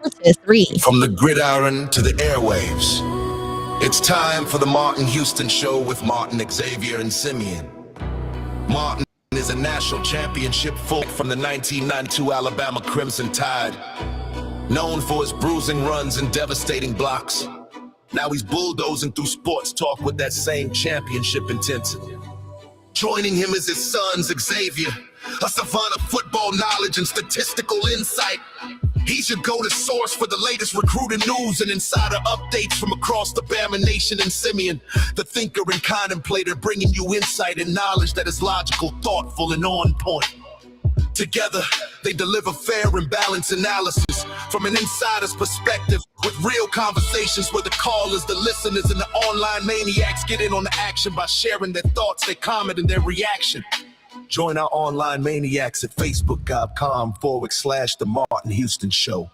Versus 3. From the gridiron to the airwaves, it's time for the Martin Houston Show with Martin, Xavier, and Simeon. Martin is a national championship full from the 1992 Alabama Crimson Tide. Known for his bruising runs and devastating blocks, now he's bulldozing through sports talk with that same championship intensity. Joining him is his son, Xavier, a savant of football knowledge and statistical insight. He's your go-to source for the latest recruiting news and insider updates from across the Bama Nation. And Simeon, the thinker and contemplator, bringing you insight and knowledge that is logical, thoughtful, and on point. Together, they deliver fair and balanced analysis from an insider's perspective with real conversations where the callers, the listeners, and the online maniacs get in on the action by sharing their thoughts, their comment, and their reaction. Join our online maniacs at facebook.com/The Martin Houston Show.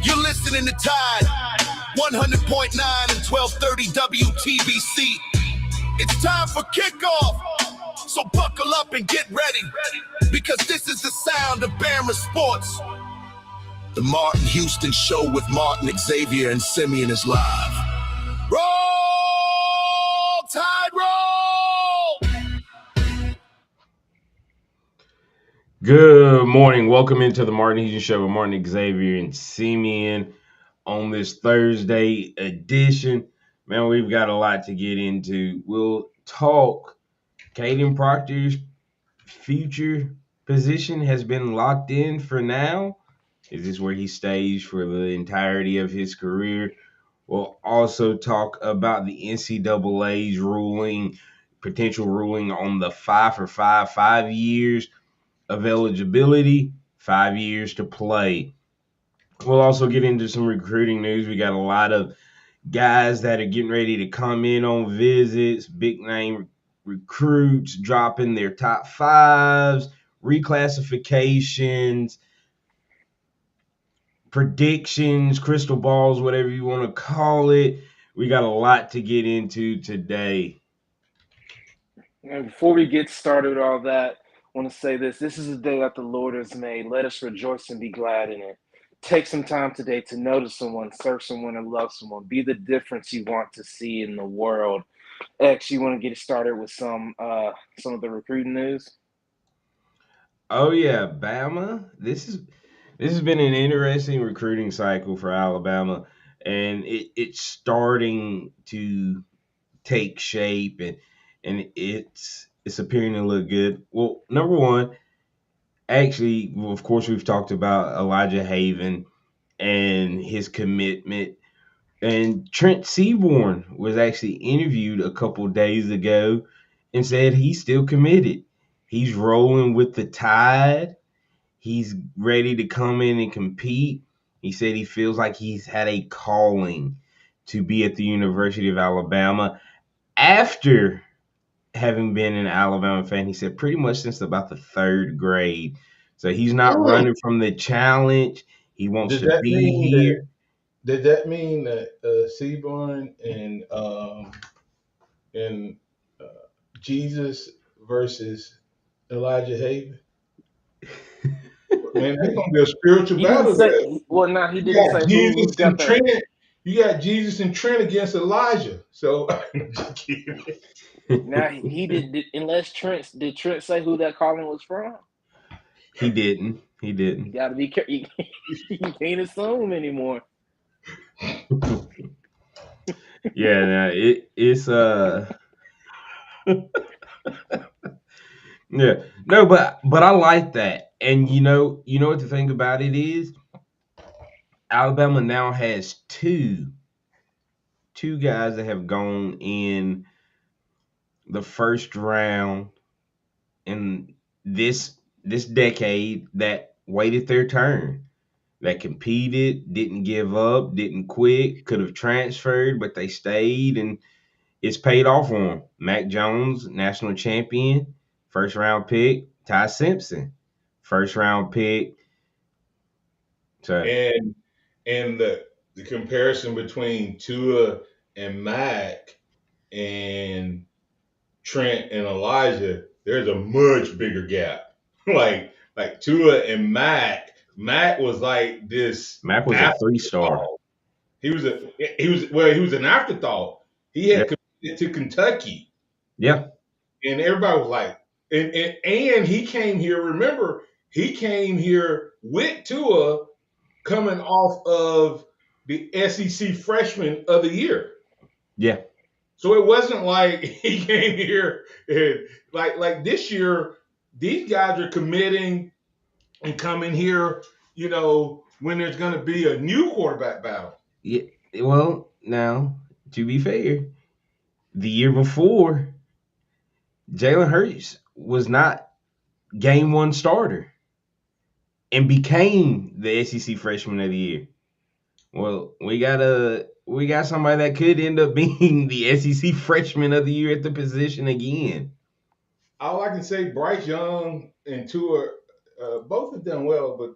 You're listening to Tide 100.9 and 1230 WTBC. It's time for kickoff. So buckle up and get ready, because this is the sound of Bama sports. The Martin Houston Show with Martin, Xavier, and Simeon is live. Roll, Tide, roll! Good morning. Welcome into the Martin Houston Show with Martin, Xavier, and Simeon on this Thursday edition. Man, we've got a lot to get into. We'll talk. Caden Proctor's future position has been locked in for now. Is this where he stays for the entirety of his career? We'll also talk about the NCAA's potential ruling on the 5 years of eligibility, 5 years to play. We'll also get into some recruiting news. We got a lot of guys that are getting ready to come in on visits, big name recruits dropping their top fives, reclassifications, predictions, crystal balls, whatever you want to call it. We got a lot to get into today. And before we get started with all that, I want to say this. This is a day that the Lord has made. Let us rejoice and be glad in it. Take some time today to notice someone, serve someone, and love someone. Be the difference you want to see in the world. X, you want to get started with some of the recruiting news? Oh yeah, Bama. This has been an interesting recruiting cycle for Alabama, and it's starting to take shape, and it's appearing to look good. Well, number one, actually, of course, we've talked about Elijah Haven and his commitment. And Trent Seaborn was actually interviewed a couple days ago and said he's still committed. He's rolling with the Tide. He's ready to come in and compete. He said he feels like he's had a calling to be at the University of Alabama after having been an Alabama fan. He said pretty much since about the third grade. So he's not running from the challenge. He wants to be here. Did that mean that Seaborn and Jesus versus Elijah Haven? Man, that's gonna be a spiritual battle. He didn't say Jesus who and Trent. You got Jesus and Trent against Elijah. So now he did unless Trent say who that calling was from? He didn't. You gotta be careful. You can't assume anymore. Yeah, it's yeah. No, but I like that. And you know what the thing about it is? Alabama now has two guys that have gone in the first round in this decade that waited their turn, that competed, didn't give up, didn't quit, could have transferred, but they stayed, and it's paid off for them. Mac Jones, national champion, first round pick. Ty Simpson, first round pick. So and the comparison between Tua and Mac and Trent and Elijah, there's a much bigger gap. like Tua and Mac Matt was like this Mac was a afterthought. 3-star. He was an afterthought. He Yeah, had committed to Kentucky, yeah, and everybody was like, and he came here. Remember, he came here with Tua coming off of the SEC Freshman of the Year. yeah. So it wasn't like he came here and like this year. These guys are committing and coming here, when there's going to be a new quarterback battle. Yeah. Well, now to be fair, the year before, Jalen Hurts was not game one starter and became the SEC Freshman of the Year. Well, we got somebody that could end up being the SEC Freshman of the Year at the position again. All I can say, Bryce Young and Tua, both have done well, but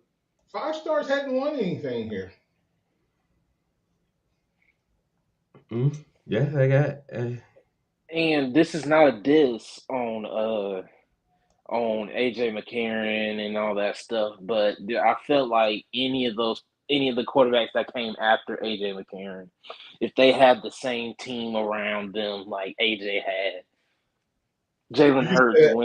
5 stars hadn't won anything here. Yeah, they got. And this is not a diss on AJ McCarron and all that stuff, but I felt like any of the quarterbacks that came after AJ McCarron, if they had the same team around them like AJ had, You just said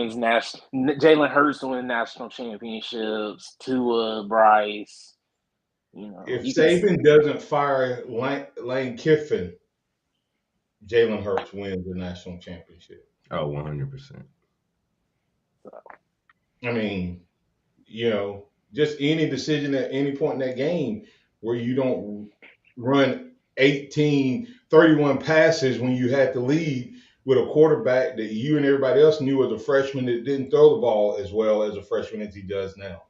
Jalen Hurts wins national championships. Tua, Bryce, if you could. Saban doesn't fire Lane Kiffin, Jalen Hurts wins the national championship. Oh, 100%. I mean, just any decision at any point in that game where you don't run 31 passes when you had to lead with a quarterback that you and everybody else knew as a freshman that didn't throw the ball as well as a freshman as he does now.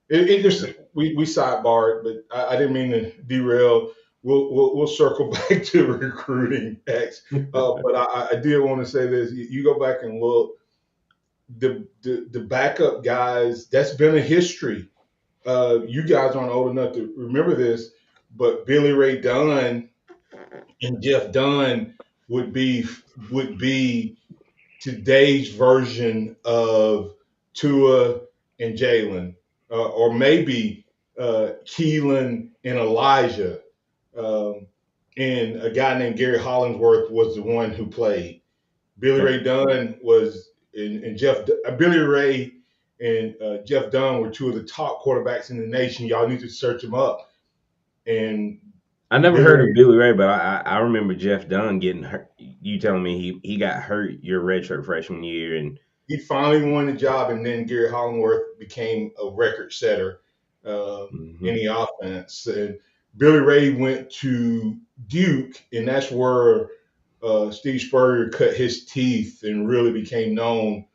It just we sidebarred, but I didn't mean to derail. We'll circle back to recruiting X, but I did want to say this. You go back and look the backup guys. That's been a history. You guys aren't old enough to remember this, but Billy Ray Dunn and Jeff Dunn would be today's version of Tua and Jalen, or maybe Keelan and Elijah. And a guy named Gary Hollingsworth was the one who played. Billy Ray Dunn was, and Billy Ray and Jeff Dunn were two of the top quarterbacks in the nation. Y'all need to search them up. And I never Billy heard Ray, of Billy Ray, but I remember Jeff Dunn getting hurt. You telling me he got hurt your redshirt freshman year, and he finally won the job, and then Gary Hollingworth became a record setter in the offense. And Billy Ray went to Duke, and that's where Steve Spurrier cut his teeth and really became known.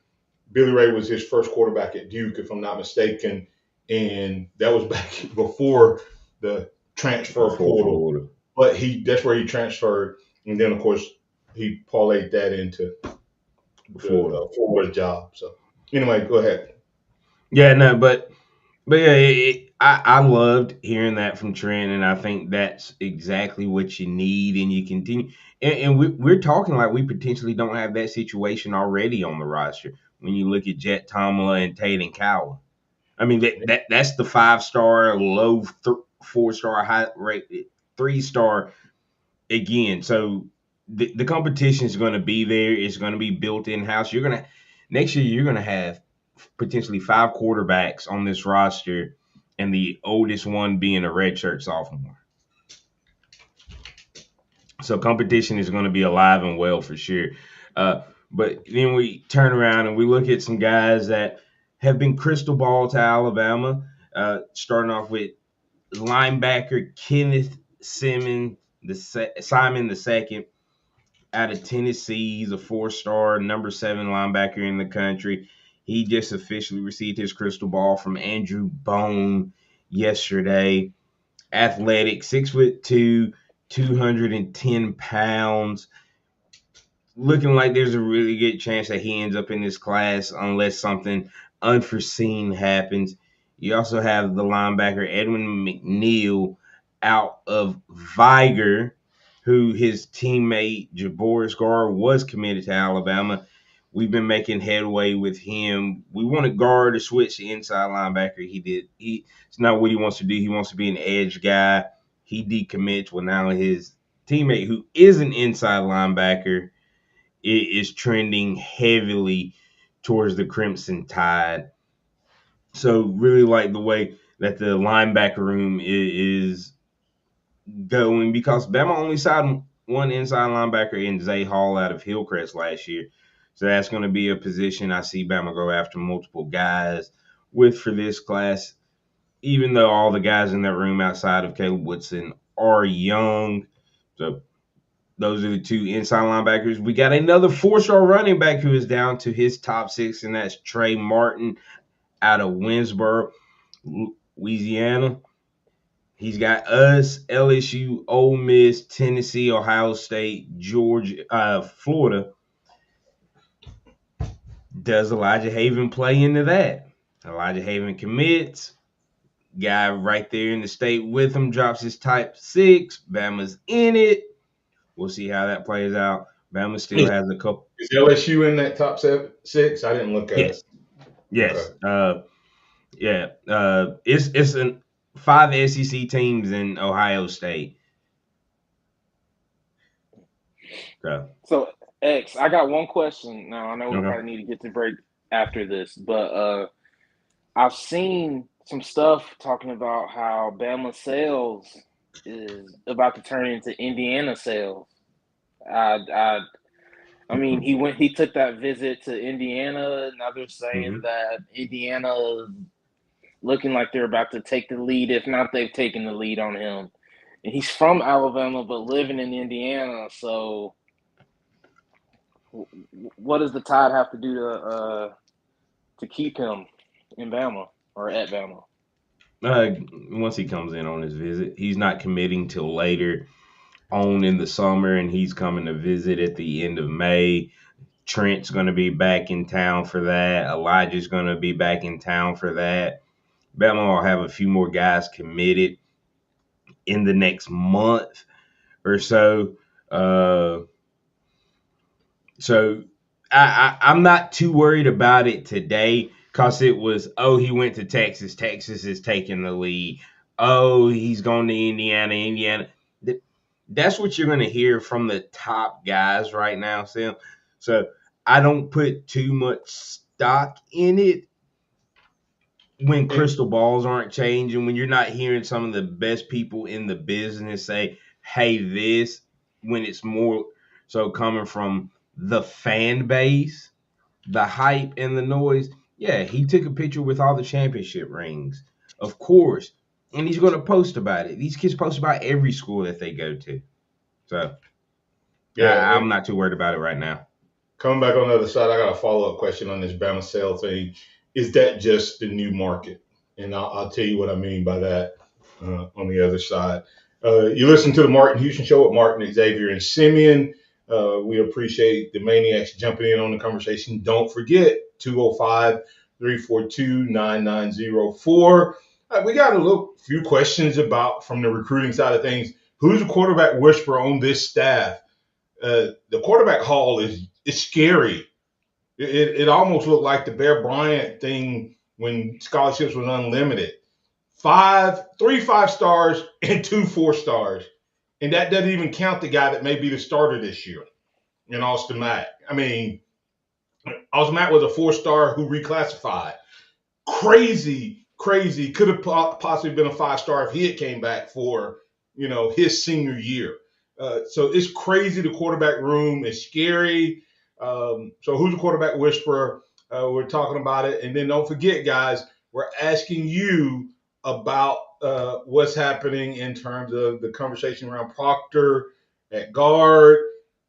Billy Ray was his first quarterback at Duke, if I'm not mistaken, and that was back before the transfer portal. But that's where he transferred, and then of course he parlayed that into the Florida job. So anyway, go ahead. Yeah, no, but yeah, I loved hearing that from Trent, and I think that's exactly what you need, and you continue. And we're talking like we potentially don't have that situation already on the roster. When you look at Jet Tomla and Tate and Cowell, I mean that's the 5-star, low 4-star, high rate 3-star again. So the competition is going to be there. It's going to be built in house. Next year you're going to have potentially 5 quarterbacks on this roster, and the oldest one being a redshirt sophomore. So competition is going to be alive and well for sure. But then we turn around and we look at some guys that have been crystal ball to Alabama. Starting off with linebacker Kenneth Simon the second out of Tennessee. He's a 4-star, number 7 linebacker in the country. He just officially received his crystal ball from Andrew Bone yesterday. Athletic, 6'2", 210 pounds. Looking like there's a really good chance that he ends up in this class unless something unforeseen happens. You also have the linebacker Edwin McNeil out of Viger, who his teammate Jabor Scar was committed to Alabama. We've been making headway with him. We wanted guard to switch to inside linebacker. It's not what he wants to do. He wants to be an edge guy. He decommits. Well, now his teammate, who is an inside linebacker, is trending heavily towards the Crimson Tide. So really like the way that the linebacker room is going, because Bama only signed one inside linebacker in Zay Hall out of Hillcrest last year. So that's going to be a position I see Bama go after multiple guys with for this class, even though all the guys in that room outside of Caleb Woodson are young. So those are the two inside linebackers. We got another 4-star running back who is down to his top 6, and that's Trey Martin out of Winsboro, Louisiana. He's got us, LSU, Ole Miss, Tennessee, Ohio State, Georgia, Florida. Does Elijah Haven play into that? Elijah Haven commits. Guy right there in the state with him drops his type 6. Bama's in it. We'll see how that plays out. Bama still has a couple. Is LSU in that top 6? I didn't look at it. Yes. Okay. It's 5 SEC teams in Ohio State. Okay. So, X, I got one question. Now, I know we probably need to get to break after this, but I've seen some stuff talking about how Bama sales is about to turn into Indiana sales. I mean, he took that visit to Indiana. Now they're saying that Indiana is looking like they're about to take the lead. If not, they've taken the lead on him. And he's from Alabama, but living in Indiana. So what does the Tide have to do to keep him in Bama or at Bama? Once he comes in on his visit, he's not committing till later on in the summer, and he's coming to visit at the end of May. Trent's going to be back in town for that. Elijah's going to be back in town for that. Bama will have a few more guys committed in the next month or so. So I'm not too worried about it today, because it was, he went to Texas. Texas is taking the lead. He's going to Indiana. That's what you're going to hear from the top guys right now, Sam. So I don't put too much stock in it when crystal balls aren't changing, when you're not hearing some of the best people in the business say, hey, this, when it's more so coming from the fan base, the hype and the noise. Yeah, he took a picture with all the championship rings, of course, and he's going to post about it. These kids post about every school that they go to. So, yeah, I'm not too worried about it right now. Coming back on the other side, I got a follow-up question on this Bama sale thing. Is that just the new market? And I'll tell you what I mean by that on the other side. You listen to the Martin Houston Show with Martin, Xavier, and Simeon. We appreciate the Maniacs jumping in on the conversation. Don't forget, 205-342-9904. We got a few questions from the recruiting side of things. Who's the quarterback whisperer on this staff? The quarterback haul is scary. It almost looked like the Bear Bryant thing when scholarships was unlimited. 3 5-stars and 2 4-stars. And that doesn't even count the guy that may be the starter this year in Austin Mack. I mean, Austin Mack was a 4-star who reclassified. Crazy. Could have possibly been a 5-star if he had came back for, his senior year. So it's crazy. The quarterback room is scary. So who's the quarterback whisperer? We're talking about it. And then don't forget, guys, we're asking you about what's happening in terms of the conversation around Proctor at guard,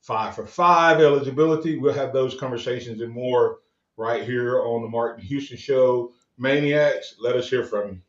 5 for 5 eligibility. We'll have those conversations and more right here on the Martin Houston Show. Maniacs, let us hear from you.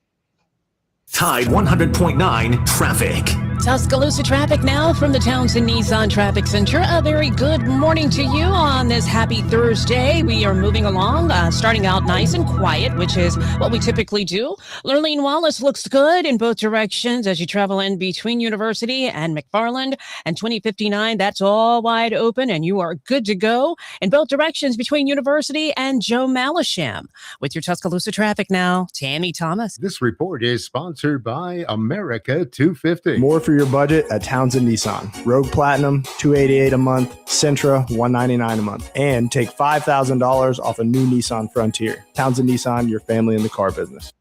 Tide 100.9 traffic. Tuscaloosa traffic now from the Townsend Nissan Traffic Center. A very good morning to you on this happy Thursday. We are moving along, starting out nice and quiet, which is what we typically do. Lurleen Wallace looks good in both directions as you travel in between University and McFarland. And 2059, that's all wide open, and you are good to go in both directions between University and Joe Malisham. With your Tuscaloosa traffic now, Tammy Thomas. This report is sponsored by America 250. More for your budget at Townsend Nissan. Rogue Platinum, $288 a month. Sentra, $199 a month. And take $5,000 off a new Nissan Frontier. Townsend Nissan, your family in the car business.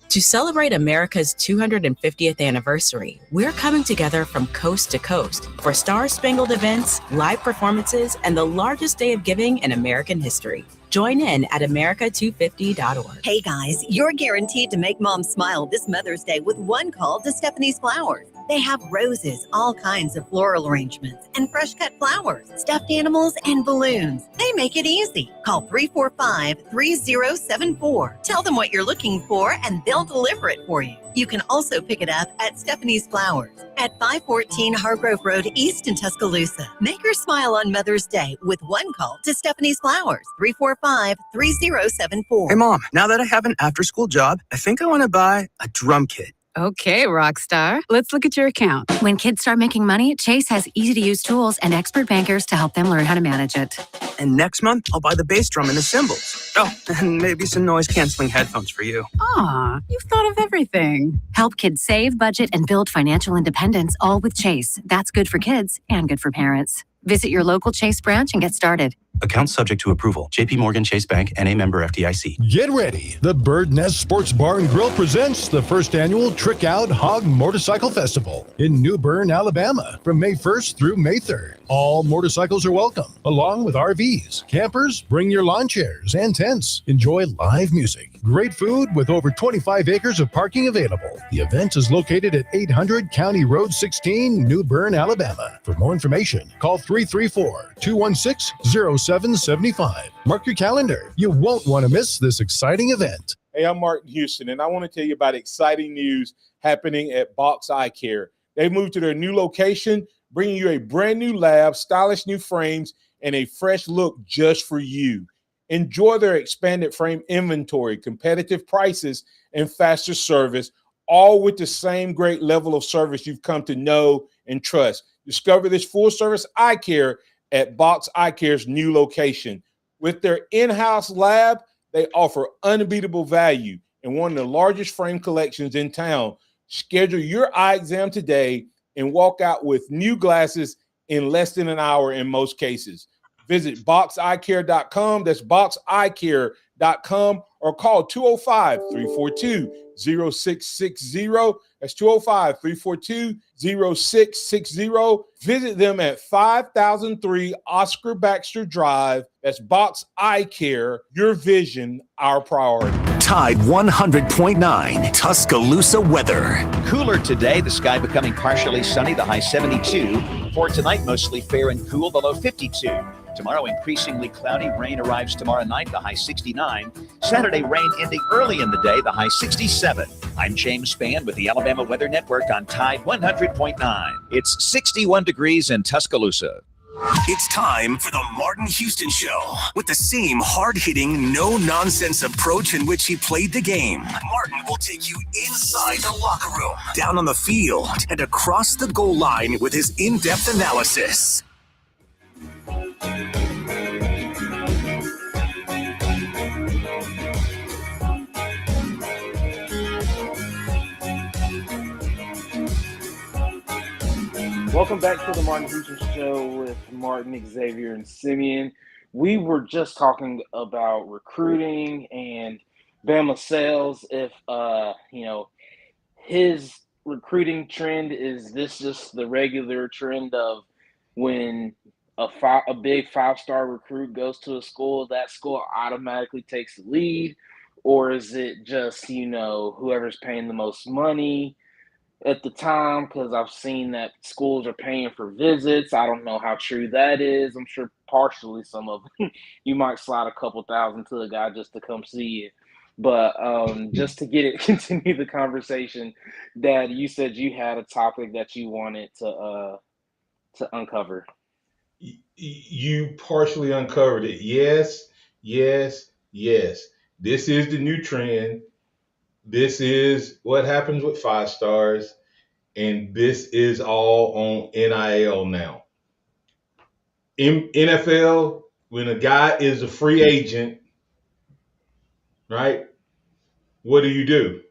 To celebrate America's 250th anniversary, we're coming together from coast to coast for star-spangled events, live performances, and the largest day of giving in American history. Join in at America250.org. Hey guys, you're guaranteed to make mom smile this Mother's Day with one call to Stephanie's Flowers. They have roses, all kinds of floral arrangements, and fresh cut flowers, stuffed animals, and balloons. They make it easy. Call 345-3074. Tell them what you're looking for, and they'll deliver it for you. You can also pick it up at Stephanie's Flowers at 514 Hargrove Road East in Tuscaloosa. Make her smile on Mother's Day with one call to Stephanie's Flowers, 345-3074. Hey, Mom, now that I have an after-school job, I think I want to buy a drum kit. Okay, Rockstar. Let's look at your account. When kids start making money, Chase has easy-to-use tools and expert bankers to help them learn how to manage it. And next month, I'll buy the bass drum and the cymbals. Oh, and maybe some noise-canceling headphones for you. Aw, you've thought of everything. Help kids save, budget, and build financial independence, all with Chase. That's good for kids and good for parents. Visit your local Chase branch and get started. Account subject to approval. J.P. Morgan Chase Bank, N.A. member FDIC. Get ready. The Bird Nest Sports Bar and Grill presents the first annual Trick Out Hog Motorcycle Festival in New Bern, Alabama, from May 1st through May 3rd. All motorcycles are welcome, along with RVs. Campers, bring your lawn chairs and tents. Enjoy live music. Great food with over 25 acres of parking available. The event is located at 800 County Road 16, New Bern, Alabama. For more information, call 334-216-0775. Mark your calendar. You won't want to miss this exciting event. Hey, I'm Martin Houston, and I want to tell you about exciting news happening at Box Eye Care. They've moved to their new location, bringing you a brand new lab, stylish new frames, and a fresh look just for you. Enjoy their expanded frame inventory, competitive prices, and faster service, all with the same great level of service you've come to know and trust. Discover this full-service eye care at Box Eye Care's new location. With their in-house lab, they offer unbeatable value and one of the largest frame collections in town. Schedule your eye exam today and walk out with new glasses in less than an hour in most cases. Visit boxeyecare.com. That's boxeyecare.com, or call 205-342-0660. That's 205-342-0660. Visit them at 5003 Oscar Baxter Drive. That's Box Eye Care. Your vision, our priority. Tide 100.9 Tuscaloosa weather. Cooler today, the sky becoming partially sunny, the high 72. For tonight, mostly fair and cool, the low 52. Tomorrow, increasingly cloudy. Rain arrives tomorrow night, the high 69. Saturday, rain ending early in the day, the high 67. I'm James Spann with the Alabama Weather Network on Tide 100.9. It's 61 degrees in Tuscaloosa. It's time for the Martin Houston Show. With the same hard-hitting, no-nonsense approach in which he played the game, Martin will take you inside the locker room, down on the field, and across the goal line with his in-depth analysis. Welcome back to the Martin Houston Show with Martin, Xavier, and Simeon. We were just talking about recruiting and Bama sales. If his recruiting trend, is this just the regular trend of when a big five-star recruit goes to a school, that school automatically takes the lead, or is it just whoever's paying the most money at the time? Because I've seen that schools are paying for visits. I don't know how true that is. I'm sure partially some of it. You might slide a couple thousand to a guy just to come see you. But just to continue the conversation, Dad, you said you had a topic that you wanted to uncover. You partially uncovered it. Yes, yes, yes. This is the new trend. This is what happens with 5 stars, and this is all on NIL now. In NFL, when a guy is a free agent, right? What do?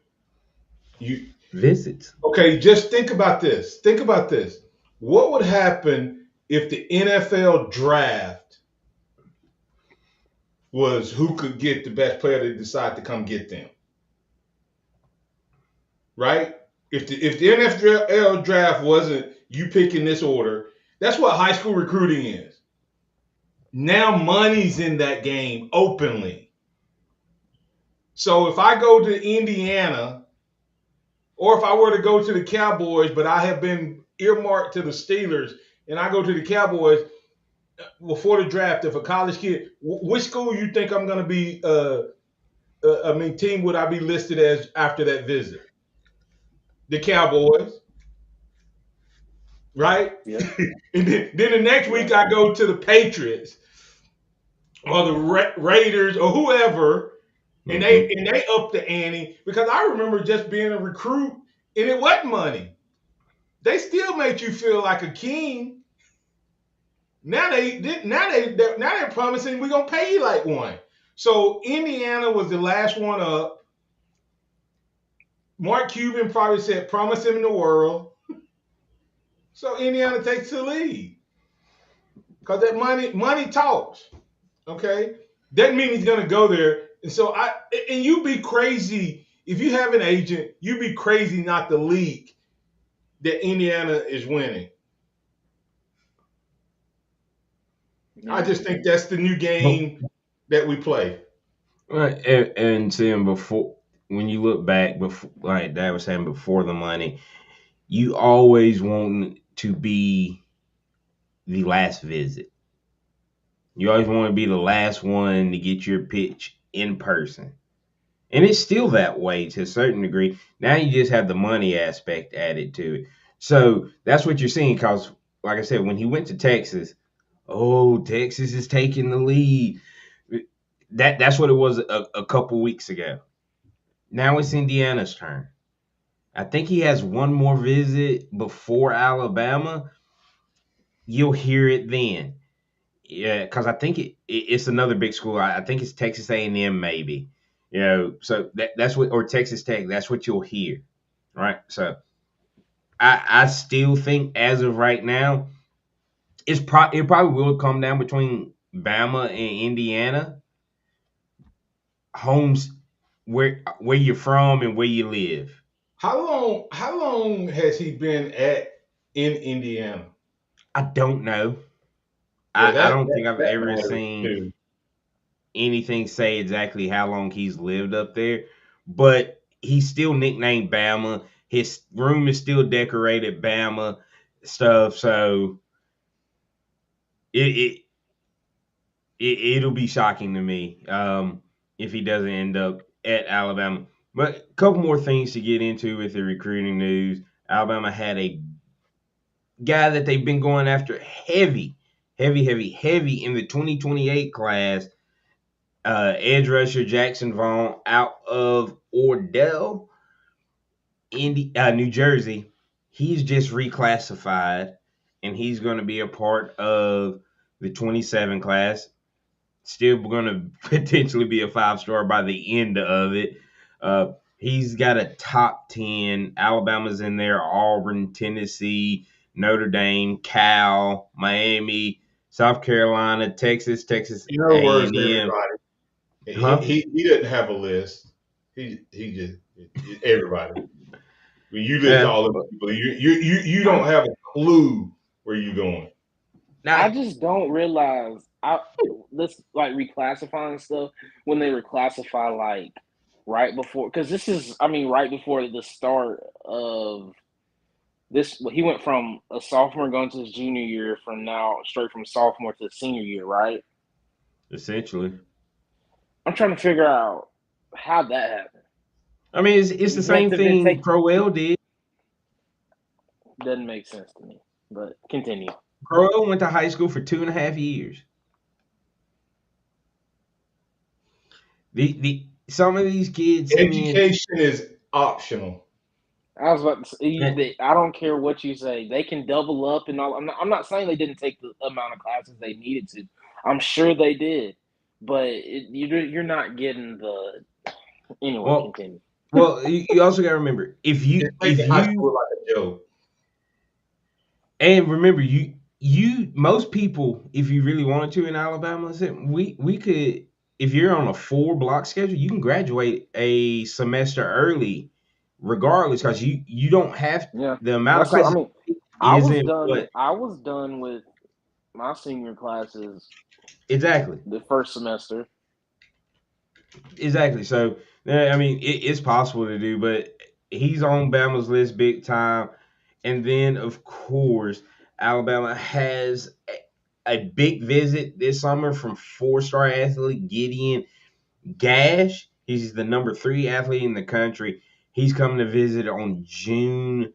You Visits. Okay, just think about this. Think about this. What would happen if the NFL draft was who could get the best player to decide to come get them? Right? If the NFL draft wasn't you picking this order, that's what high school recruiting is. Now money's in that game openly. So if I go to Indiana, or if I were to go to the Cowboys, but I have been earmarked to the Steelers, and I go to the Cowboys before the draft, if a college kid, which school you think I'm going to be? Team would I be listed as after that visit? The Cowboys, right? Yeah. And then the next week I go to the Patriots or the Raiders or whoever, and they up the ante, because I remember just being a recruit and it wasn't money. They still made you feel like a king. Now they're promising we're gonna pay you like one. So Indiana was the last one up. Mark Cuban probably said, "Promise him the world." So Indiana takes the lead because that money talks. Okay, doesn't mean he's gonna go there. And so you'd be crazy if you have an agent. You'd be crazy not to leak that Indiana is winning. I just think that's the new game that we play. Right, and seeing before, when you look back, before, like Dad was saying, before the money, you always want to be the last visit. You always want to be the last one to get your pitch in person. And it's still that way to a certain degree. Now you just have the money aspect added to it. So that's what you're seeing because, like I said, when he went to Texas, Texas is taking the lead. That's what it was a couple weeks ago. Now it's Indiana's turn. I think he has one more visit before Alabama. You'll hear it then. Yeah, because I think it's another big school. I think it's Texas A&M maybe. So that's what, or Texas Tech. That's what you'll hear, right? So I still think as of right now, it probably will come down between Bama and Indiana. Homes where you're from and where you live. How long has he been in Indiana? I don't know. Yeah, I don't think I've ever matters seen too. anything say exactly how long he's lived up there, but he's still nicknamed Bama. His room is still decorated Bama stuff, so it'll be shocking to me if he doesn't end up at Alabama. But a couple more things to get into with the recruiting news. Alabama had a guy that they've been going after heavy in the 2028 class. Edge rusher Jackson Vaughn out of Ordell, New Jersey. He's just reclassified, and he's going to be a part of the 27 class. Still going to potentially be a 5-star by the end of it. He's got a top 10. Alabama's in there, Auburn, Tennessee, Notre Dame, Cal, Miami, South Carolina, Texas Where's A&M. everybody? Huh? He doesn't have a list. He just everybody. When you list all of the people, you don't have a clue where you're going. Now, I just don't realize this like reclassifying stuff when they reclassify like right before, because this is right before the start of this. He went from a sophomore going to his junior year, from now straight from sophomore to senior year, right? Essentially. I'm trying to figure out, How'd that happen? I mean, it's the same thing Crowell did. Doesn't make sense to me, but continue. Crowell went to high school for 2.5 years. Some of these kids, education is optional. I was about to say, I don't care what you say. They can double up and all. I'm not saying they didn't take the amount of classes they needed to. I'm sure they did, but you're not getting the. Anyway, continue. Well, you also got to remember if you high school like a joke. And remember, most people, if you really wanted to in Alabama, we could, if you're on a 4-block schedule, you can graduate a semester early, regardless, because you don't have the amount of classes. I was done with my senior classes. Exactly. The first semester. Exactly. So I mean, it's possible to do, but he's on Bama's list big time. And then, of course, Alabama has a big visit this summer from 4-star athlete Gideon Gash. He's the number 3 athlete in the country. He's coming to visit on June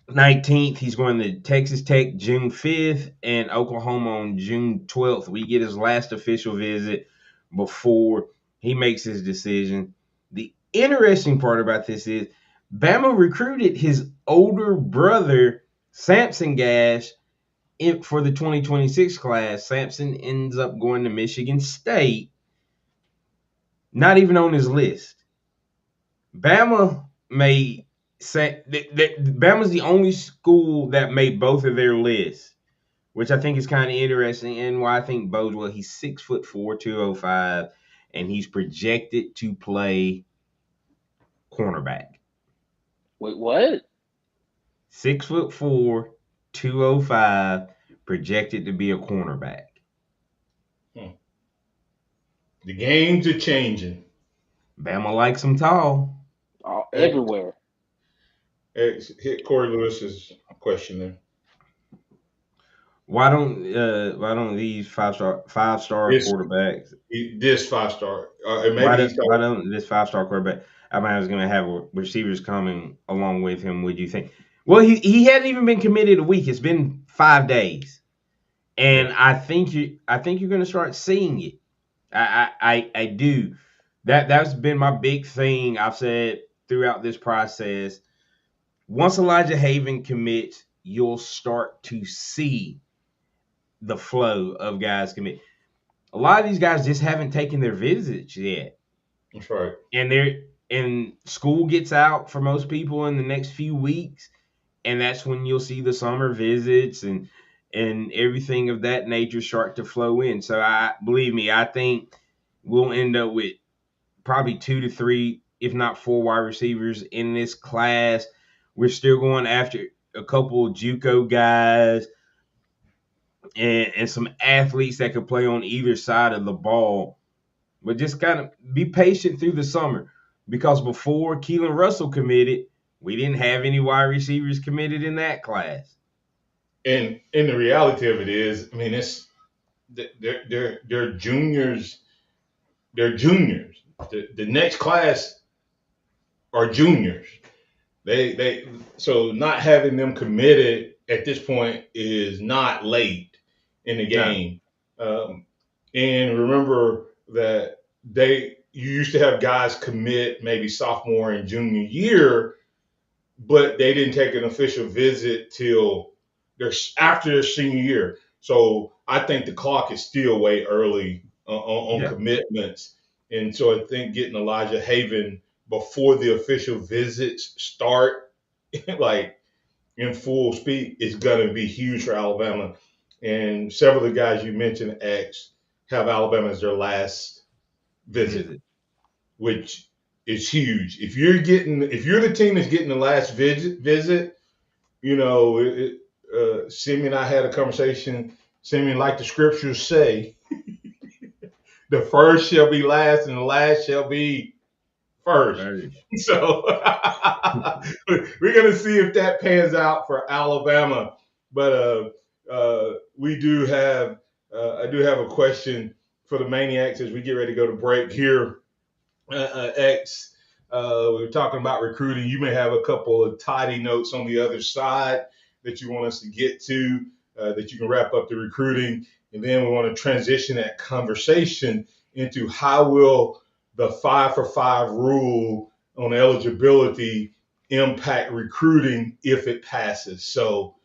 19th. He's going to Texas Tech June 5th and Oklahoma on June 12th. We get his last official visit before he makes his decision. The interesting part about this is Bama recruited his older brother, Samson Gash, for the 2026 class. Samson ends up going to Michigan State, not even on his list. Bama's the only school that made both of their lists, which I think is kind of interesting and why I think bodes well. He's 6'4", 205, and he's projected to play cornerback. Wait, what? 6'4", 205, projected to be a cornerback. The games are changing. Bama likes him tall. Everywhere. Hit Corey Lewis's question there. Why don't these five-star quarterbacks? This 5-star. Why don't this 5-star quarterback? Alabama's going to have receivers coming along with him. Would you think? Well, he hadn't even been committed a week. It's been 5 days, and I think you're going to start seeing it. I do. That's been my big thing I've said throughout this process. Once Elijah Haven commits, you'll start to see the flow of guys commit. A lot of these guys just haven't taken their visits yet. That's right. And school gets out for most people in the next few weeks, and that's when you'll see the summer visits and everything of that nature start to flow in. So believe me, I think we'll end up with probably 2 to 3, if not 4 wide receivers in this class. We're still going after a couple of JUCO guys and some athletes that could play on either side of the ball. But just kind of be patient through the summer, because before Keelan Russell committed, we didn't have any wide receivers committed in that class. And the reality of it is, I mean, they're juniors. They're juniors. The next class are juniors. So not having them committed at this point is not late in the game. No. And remember that you used to have guys commit maybe sophomore and junior year, but they didn't take an official visit till after their senior year. So I think the clock is still way early on commitments. And so I think getting Elijah Haven before the official visits start, like in full speed, is going to be huge for Alabama. And several of the guys you mentioned, X, have Alabama as their last visit, which is huge. If you're the team that's getting the last visit, you know, Simeon and I had a conversation. Simeon, like the scriptures say, the first shall be last and the last shall be first. So we're going to see if that pans out for Alabama. But we do have I do have a question for the Maniacs as we get ready to go to break here X. We were talking about recruiting. You may have a couple of tidy notes on the other side that you want us to get to, that you can wrap up the recruiting. And then we want to transition that conversation into how will the 5-for-5 rule on eligibility impact recruiting if it passes. So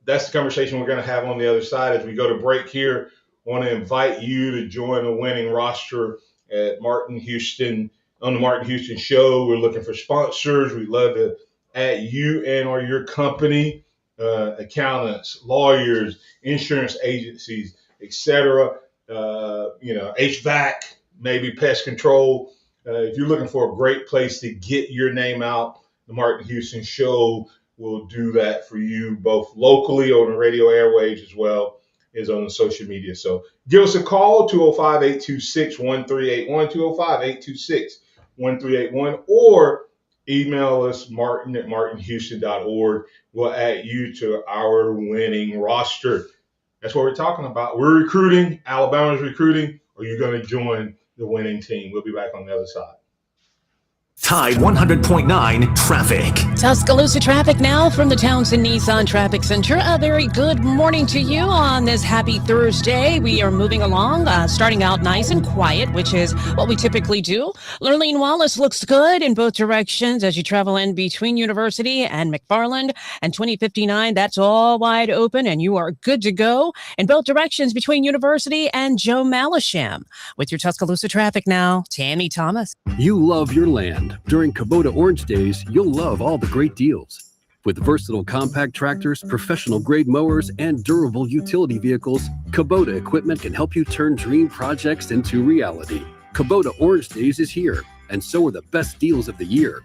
that's the conversation we're going to have on the other side. As we go to break here, I want to invite you to join the winning roster at Martin Houston, on the Martin Houston Show. We're looking for sponsors. We'd love to add you and or your company, accountants, lawyers, insurance agencies, etc. HVAC, maybe pest control. If you're looking for a great place to get your name out, the Martin Houston Show will do that for you, both locally on the radio airwaves as well as on the social media. So give us a call, 205-826-1381, 205-826-1381, or email us, martin@martinhouston.org. We'll add you to our winning roster. That's what we're talking about. We're recruiting. Alabama's recruiting. Are you going to join the winning team? We'll be back on the other side. Tide 100.9 traffic. Tuscaloosa traffic now from the Townsend Nissan Traffic Center. A very good morning to you on this happy Thursday. We are moving along, starting out nice and quiet, which is what we typically do. Lurleen Wallace looks good in both directions as you travel in between University and McFarland. And 2059, that's all wide open, and you are good to go in both directions between University and Joe Malisham. With your Tuscaloosa traffic now, Tammy Thomas. You love your land. During Kubota Orange Days, you'll love all the great deals. With versatile compact tractors, professional-grade mowers, and durable utility vehicles, Kubota equipment can help you turn dream projects into reality. Kubota Orange Days is here, and so are the best deals of the year.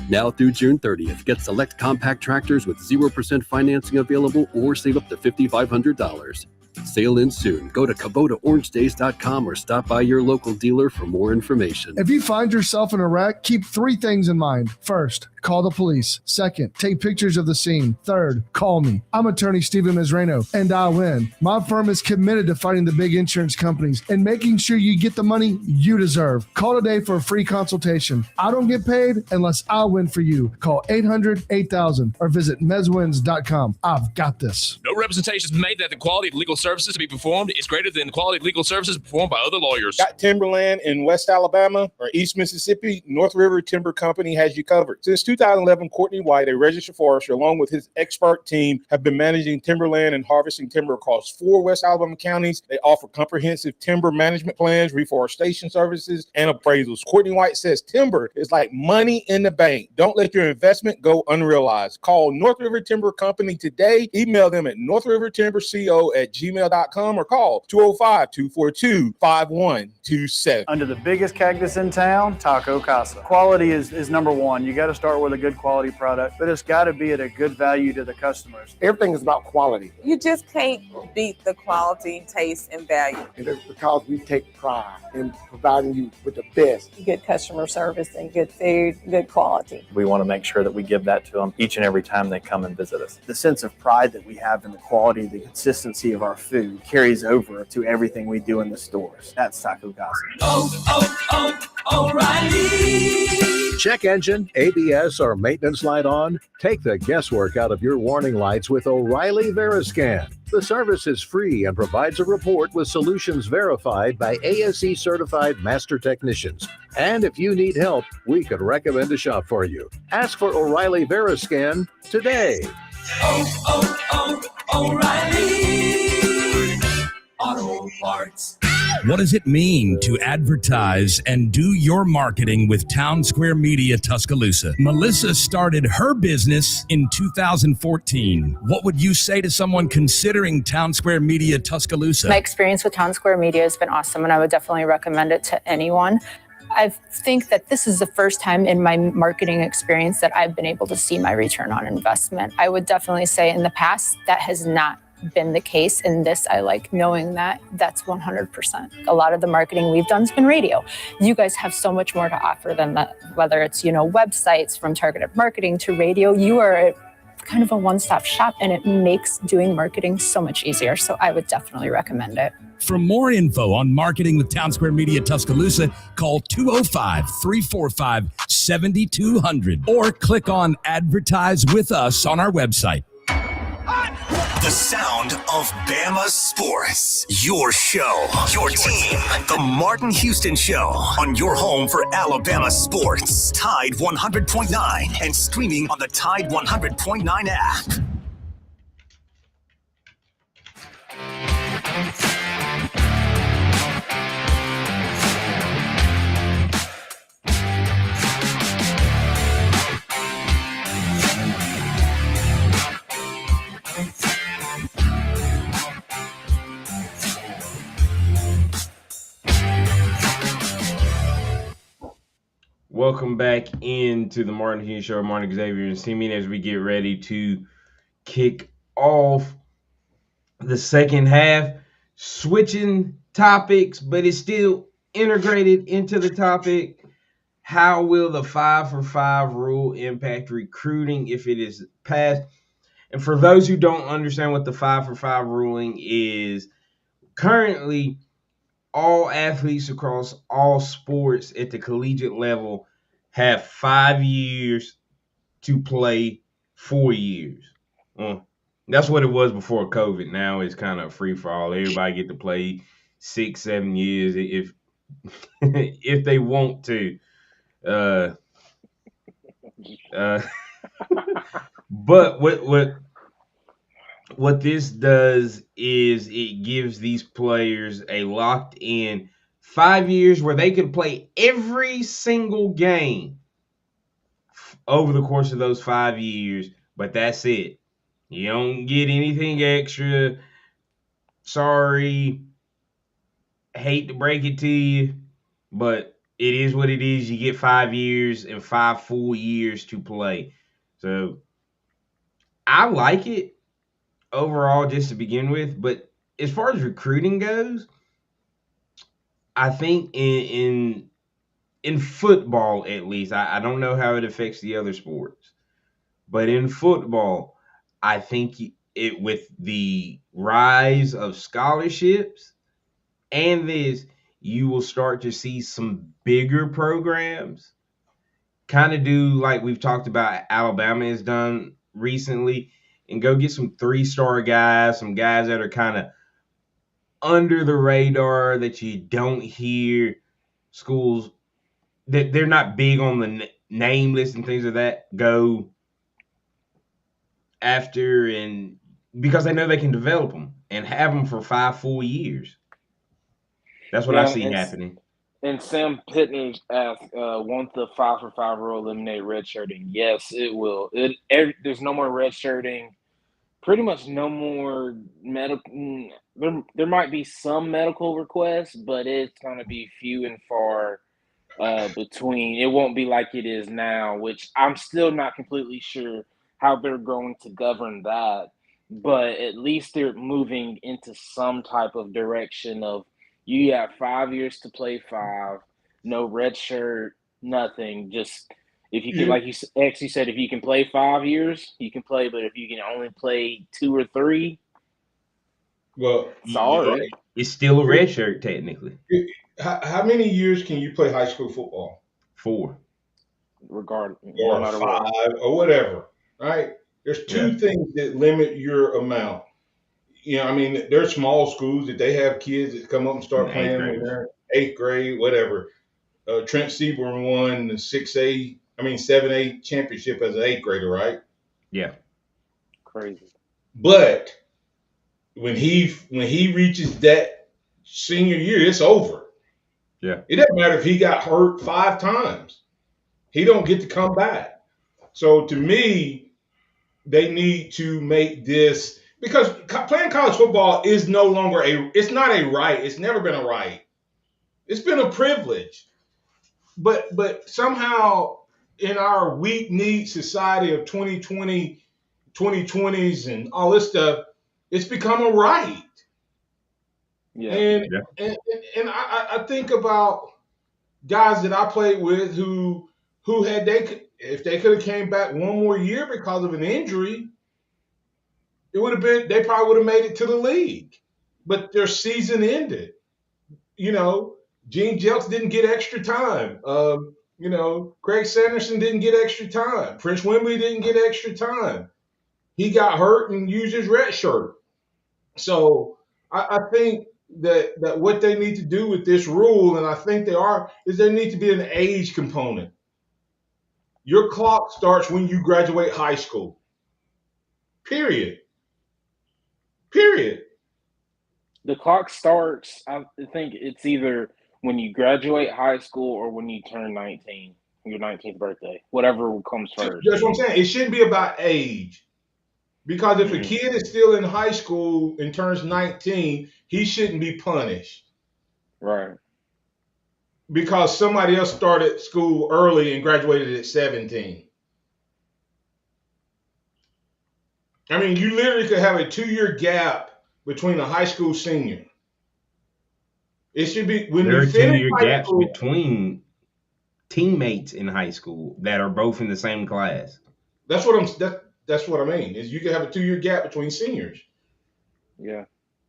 Now through June 30th, get select compact tractors with 0% financing available or save up to $5,500. Sale ends soon. Go to KubotaOrangeDays.com or stop by your local dealer for more information. If you find yourself in a wreck, keep 3 things in mind. First, call the police. Second, take pictures of the scene. Third, call me. I'm attorney Steven Mizrano, and I win. My firm is committed to fighting the big insurance companies and making sure you get the money you deserve. Call today for a free consultation. I don't get paid unless I win for you. Call 800-8000 or visit mezwins.com. I've got this. No representation is made that the quality of legal services to be performed is greater than the quality of legal services performed by other lawyers. Got timberland in West Alabama or East Mississippi? North River Timber Company has you covered. Since 2011, Courtney White, a registered forester, along with his expert team, have been managing timberland and harvesting timber across 4 West Alabama counties. They offer comprehensive timber management plans, reforestation services, and appraisals. Courtney White says timber is like money in the bank. Don't let your investment go unrealized. Call North River Timber Company today. Email them at northrivertimberco@gmail.com or call 205-242-5127. Under the biggest cactus in town, Taco Casa. Quality is number one. You got to start with a good quality product, but it's got to be at a good value to the customers. Everything is about quality. You just can't beat the quality, taste, and value. And it's because we take pride in providing you with the best. Good customer service and good food, good quality. We want to make sure that we give that to them each and every time they come and visit us. The sense of pride that we have in the quality, the consistency of our food carries over to everything we do in the stores. That's Taco Casa. O'Reilly. Check engine, ABS, or maintenance light on? Take the guesswork out of your warning lights with O'Reilly Veriscan. The service is free and provides a report with solutions verified by ASE certified master technicians. And if you need help, we could recommend a shop for you. Ask for O'Reilly Veriscan today. O'Reilly Auto Parts. What does it mean to advertise and do your marketing with Town Square Media Tuscaloosa? Melissa started her business in 2014. What would you say to someone considering Town Square Media Tuscaloosa? My experience with Town Square Media has been awesome, and I would definitely recommend it to anyone. I think that this is the first time in my marketing experience that I've been able to see my return on investment. I would definitely say in the past that has not been the case. In this, I like knowing that that's 100%. A lot of the marketing we've done has been radio. You guys have so much more to offer than that, whether it's, websites, from targeted marketing to radio. You are kind of a one-stop shop, and it makes doing marketing so much easier. So I would definitely recommend it. For more info on marketing with Town Square Media Tuscaloosa, call 205-345-7200 or click on Advertise with Us on our website. The sound of Bama sports. Your show, your team. The Martin Houston Show on your home for Alabama sports. Tide 100.9 and streaming on the Tide 100.9 app. Welcome back into the Martin Hughes Show. Martin, Xavier, and Simeon as we get ready to kick off the second half. Switching topics, but it's still integrated into the topic. How will the 5-for-5 rule impact recruiting if it is passed? And for those who don't understand what the 5-for-5 ruling is, currently all athletes across all sports at the collegiate level have 5 years to play 4 years. That's what it was before COVID. Now it's kind of free for all. Everybody get to play 6-7 years if if they want to. But what this does is it gives these players a locked in 5 years where they can play every single game over the course of those 5 years, but that's it. You don't get anything extra. Sorry. Hate to break it to you, but it is what it is. You get 5 years and 5 full years to play. So I like it overall just to begin with, but as far as recruiting goes, I think in football at least, I don't know how it affects the other sports, but in football, I think it with the rise of scholarships and this, you will start to see some bigger programs kind of do like we've talked about Alabama has done recently and go get some 3-star guys, some guys that are kind of under the radar that you don't hear schools that they're not big on the name list and things of that go after, and because they know they can develop them and have them for 5 full years. That's what I see happening. And Sam Pittman asked, won't the 5-for-5 rule eliminate redshirting? Yes, it will. There's no more redshirting. Pretty much no more medical. There might be some medical requests, but it's going to be few and far between. It won't be like it is now, which I'm still not completely sure how they're going to govern that. But at least they're moving into some type of direction of you have 5 years to play 5, no red shirt, nothing. Just if you can, like you said, if you can play 5 years, you can play. But if you can only play 2 or 3, well, sorry, it's still a red shirt technically. How many years can you play high school football? 4, regardless, or no 5, or whatever. Right? There's 2 things that limit your amount. You know, I mean, there's small schools that they have kids that come up and start playing when they're 8th grade, whatever. Trent Seaborn won the 7A championship as an 8th grader, right? Yeah. Crazy. But when he reaches that senior year, it's over. Yeah. It doesn't matter if he got hurt 5 times. He don't get to come back. So to me, they need to make this, because playing college football is no longer it's not a right. It's never been a right. It's been a privilege. But somehow in our weak-kneed society of 2020s and all this stuff, it's become a right. Yeah. And I think about guys that I played with who if they could have came back one more year because of an injury, it would have been. They probably would have made it to the league, but their season ended. Gene Jelks didn't get extra time. Craig Sanderson didn't get extra time. Prince Wembley didn't get extra time. He got hurt and used his red shirt. So I think that what they need to do with this rule, and I think they are, is there need to be an age component. Your clock starts when you graduate high school. Period. The clock starts, I think it's either when you graduate high school or when you turn 19, your 19th birthday, whatever comes first. That's what I'm saying. It shouldn't be about age. Because if a kid is still in high school and turns 19, he shouldn't be punished. Right. Because somebody else started school early and graduated at 17. I mean, you literally could have a 2-year gap between a high school senior. It should be when there you are finish 2-year high gaps school, between teammates in high school that are both in the same class. That's what I mean. Is you can have a 2-year gap between seniors. Yeah.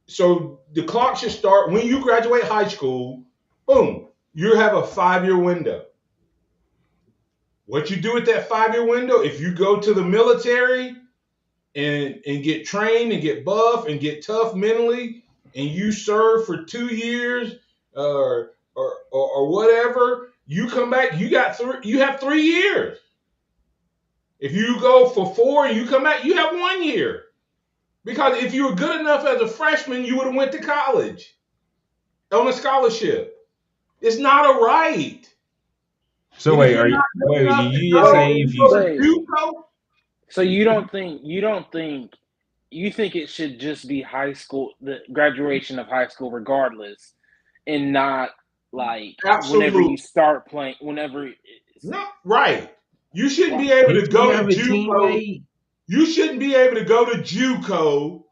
So the clock should start when you graduate high school. Boom, you have a 5-year window. What you do with that 5-year window? If you go to the military and get trained and get buff and get tough mentally, and you serve for 2 years or whatever, you come back. You have 3 years. If you go for 4 and you come back, you have 1 year. Because if you were good enough as a freshman, you would have went to college on a scholarship. It's not a right. So wait, are you just saying if you So you think it should just be high school, the graduation of high school regardless, and not like whenever you start playing, whenever no, right. You shouldn't be able to go to JUCO. You shouldn't be able to go to JUCO.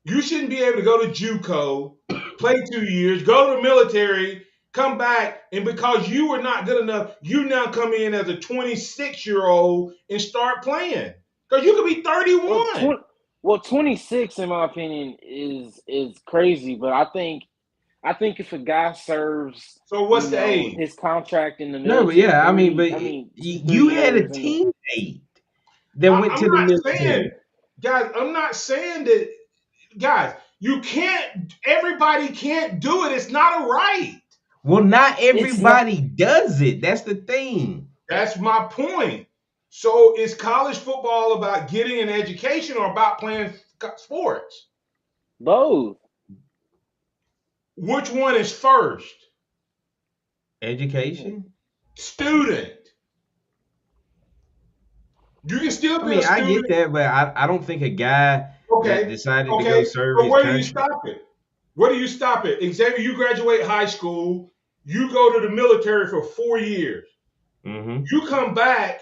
You shouldn't be able to go to JUCO, play 2 years, go to the military, come back, and because you were not good enough, you now come in as a 26-year-old and start playing. Because you could be 31. Well, 26, in my opinion, is crazy. But I think if a guy serves, so what's the age? His contract in the military. No, but yeah, you had a teammate that went to the military. I'm not saying that, guys. You can't. Everybody can't do it. It's not a right. Well, not everybody does it. That's the thing. That's my point. So is college football about getting an education or about playing sports? Both. Which one is first? Education? Student. You can still be a student. I get that, but I don't think a guy that decided to go serve his where country. do you stop it? Where do you stop it? Xavier, you graduate high school. You go to the military for 4 years. Mm-hmm. You come back.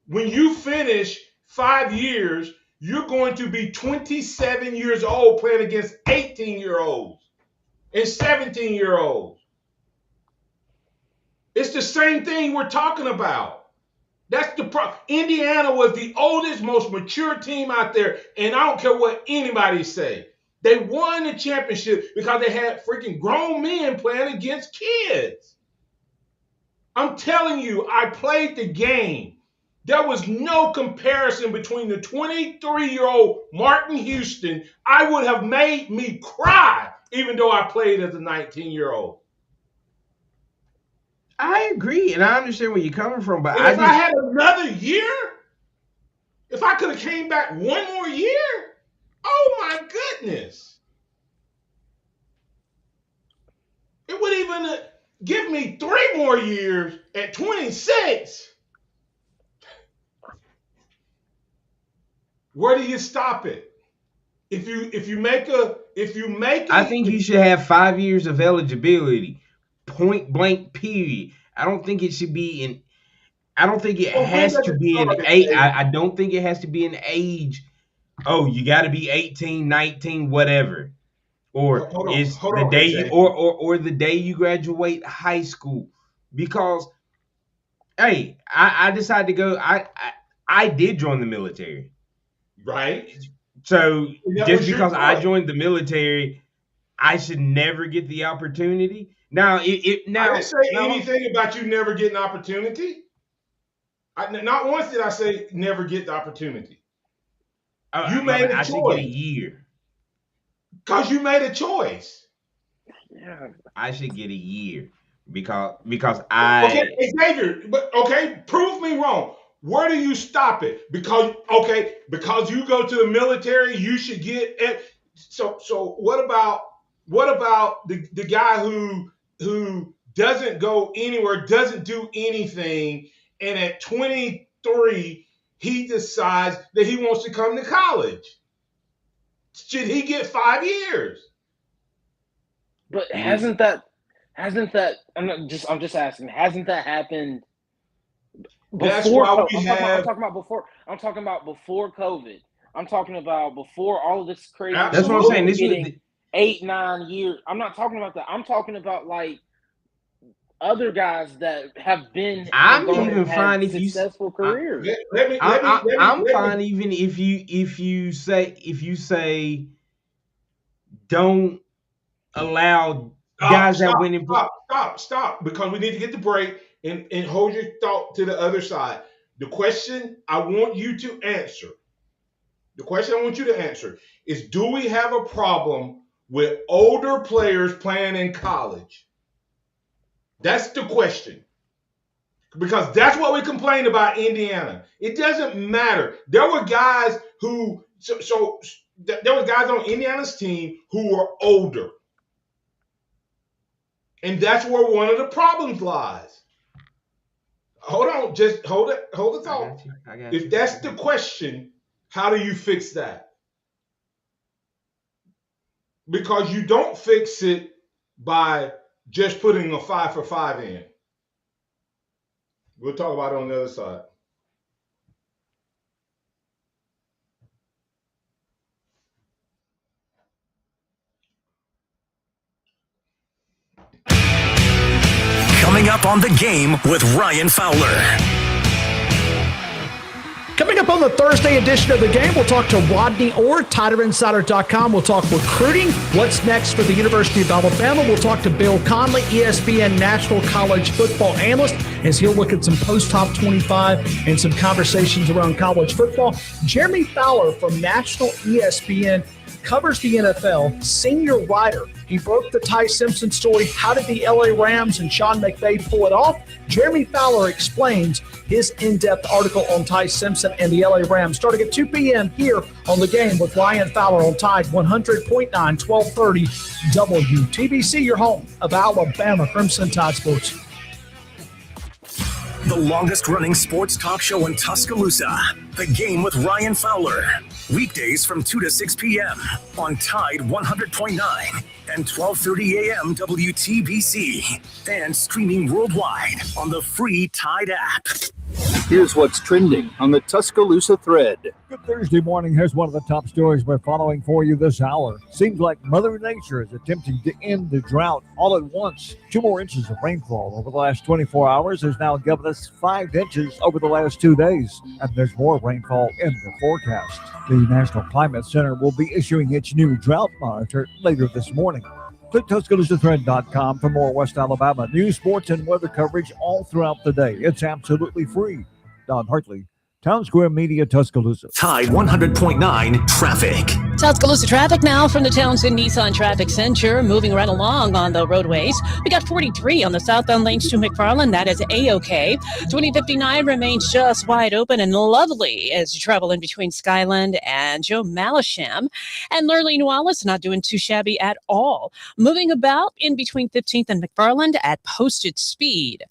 When you finish 5 years, you're going to be 27 years old playing against 18-year-olds and 17-year-olds. It's the same thing we're talking about. That's the problem. Indiana was the oldest, most mature team out there, and I don't care what anybody say. They won the championship because they had freaking grown men playing against kids. I'm telling you, I played the game. There was no comparison between the 23-year-old Martin Houston. I would have made me cry, even though I played as a 19-year-old. I agree, and I understand where you're coming from, but if I had another year, if I could have came back 1 more year, oh my goodness. It would even give me 3 more years at 26. Where do you stop it? If you make it, I think you should have 5 years of eligibility, point blank. Period. I don't think it should be I don't think it has to be an age. I don't think it has to be an age. Oh, you got to be 18, 19, whatever, or the day or the day you graduate high school. Because, hey, I decided to go. I did join the military. Right. So That just was your because I choice. joined the military, I should never get the opportunity. Now, I didn't say anything about you never getting opportunity. Not once did I say never get the opportunity. You made a I should get a choice year. because you made a choice. Yeah. I should get a year because I Okay, Xavier, but okay, prove me wrong. Where do you stop it? Because you go to the military, you should get it. So what about the guy who doesn't go anywhere, doesn't do anything, and at 23 he decides that he wants to come to college? Should he get 5 years? But hasn't that I'm just asking, hasn't that happened That's before why we I'm have. talking about before COVID. I'm talking about before all of this crazy That's what I'm saying. This was getting 8-9 years. I'm not talking about that. I'm talking about like other guys that have been I'm gone even and had fine if you. successful careers. I'm fine even if you say don't allow guys that went in. Stop, because we need to get the break and hold your thought to the other side. The question I want you to answer is, do we have a problem with older players playing in college? That's the question. Because that's what we complained about Indiana. It doesn't matter. There were guys who there were guys on Indiana's team who were older. And that's where one of the problems lies. Hold on, just hold it. Hold the thought. I got you. If that's the question, how do you fix that? Because you don't fix it by just putting a 5 for 5 in. We'll talk about it on the other side. Coming up on The Game with Ryan Fowler. Coming up on the Thursday edition of The Game, we'll talk to Rodney Orr, TiderInsider.com. We'll talk recruiting, what's next for the University of Alabama. We'll talk to Bill Conley, ESPN National College Football Analyst, as he'll look at some post-top 25 and some conversations around college football. Jeremy Fowler from National ESPN covers the NFL, senior writer. He broke the Ty Simpson story. How did the LA Rams and Sean McVay pull it off? Jeremy Fowler explains his in-depth article on Ty Simpson and the LA Rams, starting at 2 p.m. here on The Game with Ryan Fowler on Tide 100.9, 1230 WTBC, your home of Alabama Crimson Tide Sports. The longest running sports talk show in Tuscaloosa. The Game with Ryan Fowler. Weekdays from 2 to 6 p.m. on Tide 100.9 and 12:30 a.m. WTBC. And streaming worldwide on the free Tide app. Here's what's trending on the Tuscaloosa thread. Good Thursday morning. Here's one of the top stories we're following for you this hour. Seems like Mother Nature is attempting to end the drought all at once. 2 more inches of rainfall over the last 24 hours has now given us 5 inches over the last 2 days. And there's more rainfall in the forecast. The National Climate Center will be issuing its new drought monitor later this morning. Click TuscaloosaThread.com for more West Alabama news, sports, and weather coverage all throughout the day. It's absolutely free. Don Hartley, Town Square Media, Tuscaloosa. Tide 100.9 traffic. Tuscaloosa traffic now from the Townsend Nissan Traffic Center, moving right along on the roadways. We got 43 on the southbound lanes to McFarland. That is A-OK. 2059 remains just wide open and lovely as you travel in between Skyland and Joe Malisham. And Lurleen Wallace not doing too shabby at all. Moving about in between 15th and McFarland at posted speed.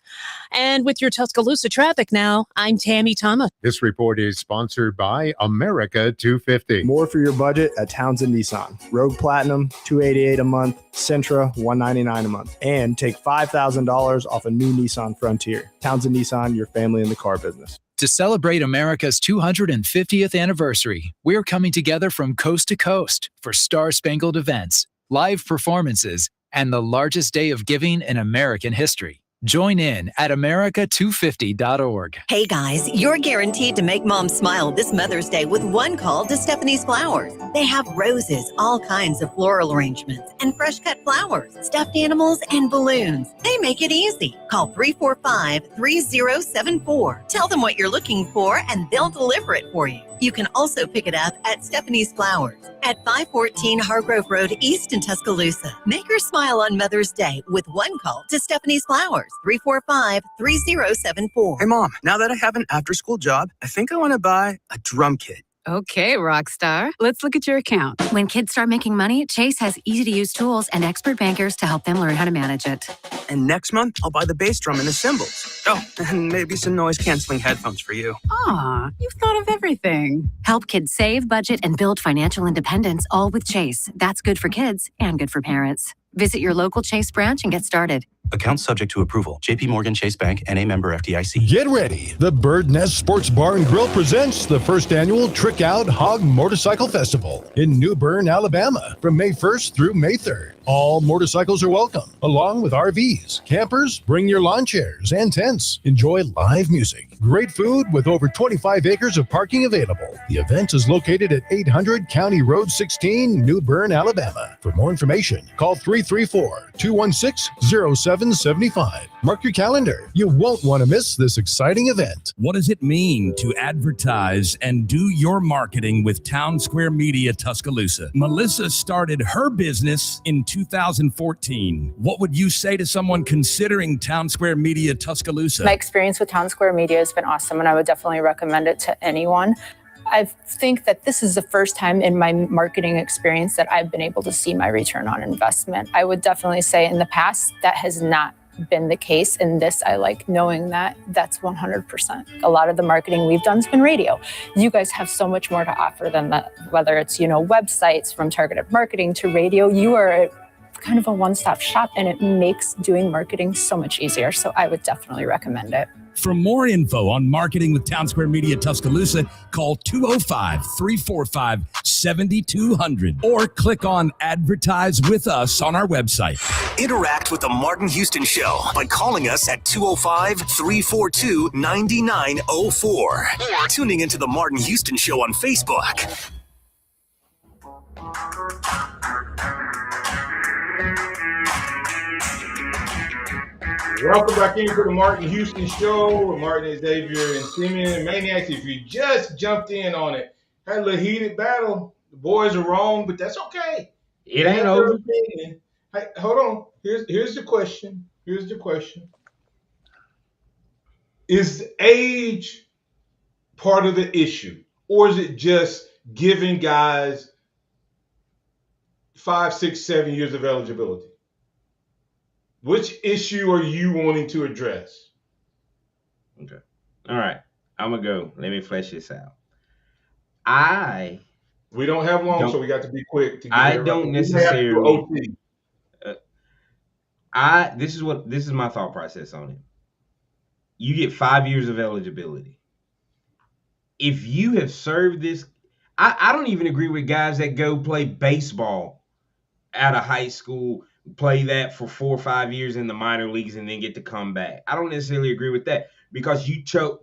And with your Tuscaloosa traffic now, I'm Tammy Thomas. This report is sponsored by America 250. More for your budget at Townsend Nissan. Rogue Platinum, $288 a month. Sentra, $199 a month. And take $5,000 off a new Nissan Frontier. Townsend Nissan, your family in the car business. To celebrate America's 250th anniversary, we're coming together from coast to coast for star-spangled events, live performances, and the largest day of giving in American history. Join in at America250.org. Hey guys, you're guaranteed to make mom smile this Mother's Day with one call to Stephanie's Flowers. They have roses, all kinds of floral arrangements, and fresh cut flowers, stuffed animals, and balloons. They make it easy. Call 345-3074. Tell them what you're looking for and they'll deliver it for you. You can also pick it up at Stephanie's Flowers at 514 Hargrove Road East in Tuscaloosa. Make her smile on Mother's Day with one call to Stephanie's Flowers, 345-3074. Hey, Mom, now that I have an after-school job, I think I want to buy a drum kit. Okay, Rockstar. Let's look at your account. When kids start making money, Chase has easy-to-use tools and expert bankers to help them learn how to manage it. And next month, I'll buy the bass drum and the cymbals. Oh, and maybe some noise-canceling headphones for you. Aw, you've thought of everything. Help kids save, budget, and build financial independence, all with Chase. That's good for kids and good for parents. Visit your local Chase branch and get started. Account subject to approval. JP Morgan Chase Bank and a member FDIC. Get ready. The Bird Nest Sports Bar and Grill presents the first annual Trick Out Hog Motorcycle Festival in New Bern, Alabama from May 1st through May 3rd. All motorcycles are welcome, along with RVs. Campers, bring your lawn chairs and tents. Enjoy live music. Great food with over 25 acres of parking available. The event is located at 800 County Road 16, New Bern, Alabama. For more information, call 334-216-0775. Mark your calendar. You won't want to miss this exciting event. What does it mean to advertise and do your marketing with Town Square Media Tuscaloosa? Melissa started her business in 2014. What would you say to someone considering Town Square Media Tuscaloosa? My experience with Town Square Media has been awesome, and I would definitely recommend it to anyone. I think that this is the first time in my marketing experience that I've been able to see my return on investment. I would definitely say in the past that has not been the case. In this, I like knowing that that's 100%. A lot of the marketing we've done has been radio. You guys have so much more to offer than that, whether it's, websites from targeted marketing to radio. You are kind of a one-stop shop, and it makes doing marketing so much easier. So I would definitely recommend it. For more info on marketing with Town Square Media Tuscaloosa, call 205-345-7200 or click on Advertise with Us on our website. Interact with the Martin Houston Show by calling us at 205-342-9904 or tuning into the Martin Houston Show on Facebook. Welcome back into the Martin Houston Show with Martin, Xavier, and Simeon. Maniacs, if you just jumped in on it, had a little heated battle. The boys are wrong, but that's okay. It ain't over. Hey, hold on. Here's the question. Is age part of the issue, or is it just giving guys 5, 6, 7 years of eligibility? Which issue are you wanting to address? Okay. All right. I'm going to go. Let me flesh this out. We don't have long, so we got to be quick. I don't necessarily. This is my thought process on it. You get 5 years of eligibility. If you have served this, I don't even agree with guys that go play baseball out of high school, play that for 4 or 5 years in the minor leagues, and then get to come back. I don't necessarily agree with that because you took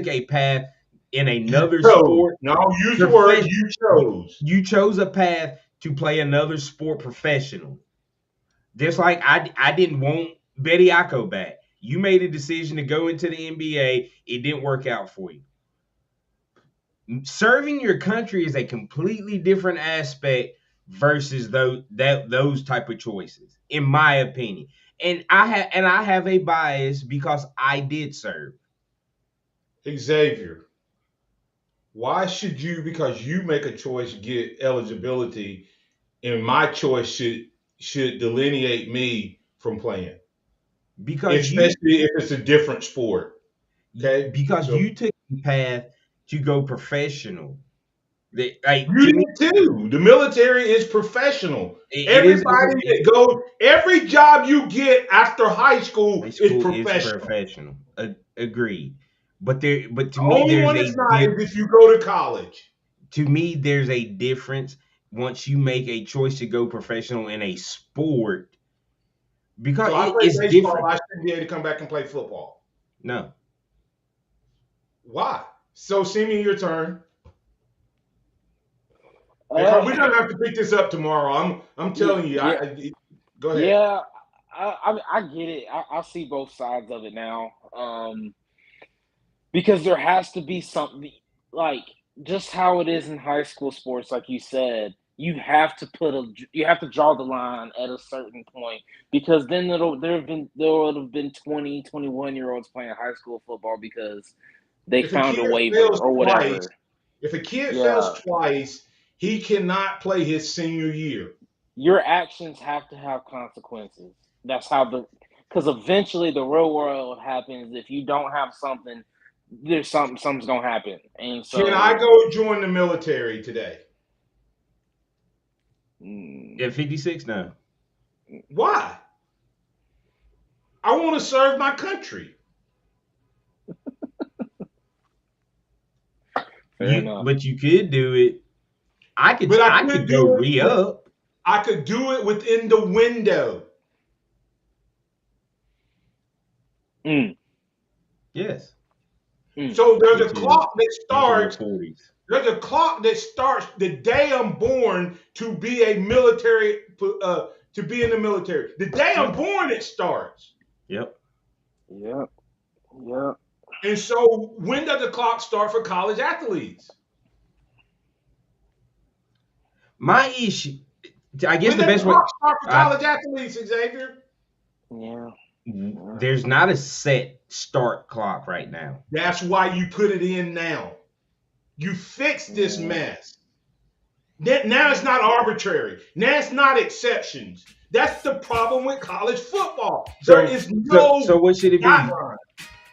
a path in another sport. No, use the word you chose. You chose a path to play another sport professionally. Just like I didn't want Betty Acco back. You made a decision to go into the NBA. It didn't work out for you. Serving your country is a completely different aspect versus those type of choices, in my opinion. And I have a bias because I did serve. Xavier, why should you, because you make a choice, get eligibility, and my choice should delineate me from playing? Because especially if it's a different sport. Okay? Because you took the path to go professional. You did too. The military is professional. Every job you get after high school is professional. Agreed. But to me, only one is not if you go to college. To me, there's a difference once you make a choice to go professional in a sport, Because So I play it's baseball, different. I shouldn't be able to come back and play football. No. Why? So, Simeon, your turn. We're gonna have to pick this up tomorrow. I'm telling you. Go ahead. Yeah, I get it. I see both sides of it now. Because there has to be something like just how it is in high school sports, like you said. You have to draw the line at a certain point, because then there would have been 20, 21-year-olds playing high school football because they found a waiver or whatever. If a kid fails twice, he cannot play his senior year. Your actions have to have consequences. That's how because eventually the real world happens. If you don't have something, there's something's gonna happen. And so, can I go join the military today? At 56 now. Why? I want to serve my country. But you could do it. I could go re-up. I could do it within the window. Yes. So there's a clock that starts. There's a clock that starts the day I'm born to be a military, to be in the military. The day I'm born, it starts. Yep. And so when does the clock start for college athletes? My issue, I guess the best way. When does the clock start for college athletes, Xavier? Yeah. There's not a set start clock right now. That's why you put it in now. You fix this mess. Now it's not arbitrary. Now it's not exceptions. That's the problem with college football. There is no So what should it be? guideline.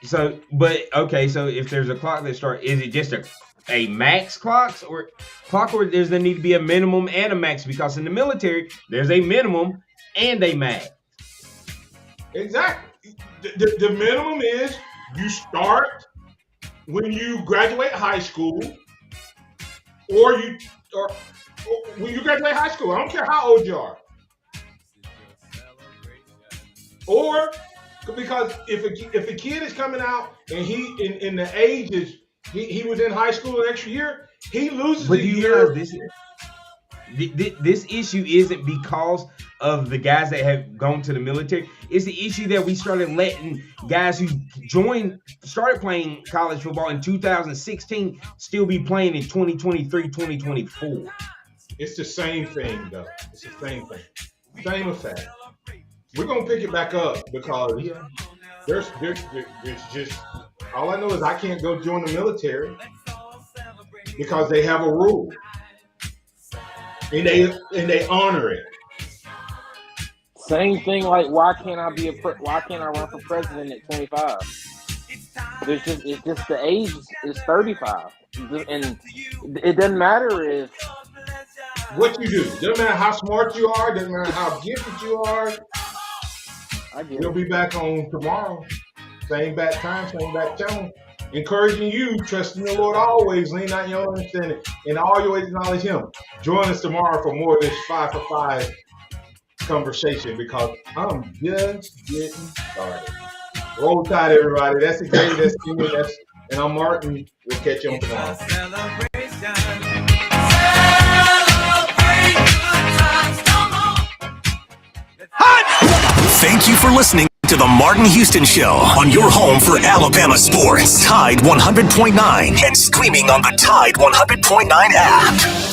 So if there's a clock that starts, is it just a max clock, or does there need to be a minimum and a max? Because in the military, there's a minimum and a max. Exactly. The minimum is you start when you graduate high school, or when you graduate high school. I don't care how old you are. Or because if a kid is coming out and he in the age is he was in high school the extra year, he loses a year. This issue isn't because of the guys that have gone to the military. It's the issue that we started letting guys who started playing college football in 2016 still be playing in 2023, 2024. It's the same thing, though. It's the same thing. Same effect. We're going to pick it back up because there's just, all I know is I can't go join the military because they have a rule. And they honor it. Same thing. Like, why can't I run for president at 25? It's just the age is 35, and it doesn't matter if what you do. Doesn't matter how smart you are. Doesn't matter how gifted you are. You'll be back on tomorrow. Same bat time, same bat channel. Encouraging you, trusting the Lord always, lean not your own understanding, in all your ways acknowledge Him. Join us tomorrow for more of this 5 for 5 conversation because I'm just getting started. Roll Tide, everybody. That's Xavier, that's Simeon, and I'm Martin. We'll catch you on tomorrow. Thank you for listening to the Martin Houston Show on your home for Alabama sports. Tide 100.9 and streaming on the Tide 100.9 app.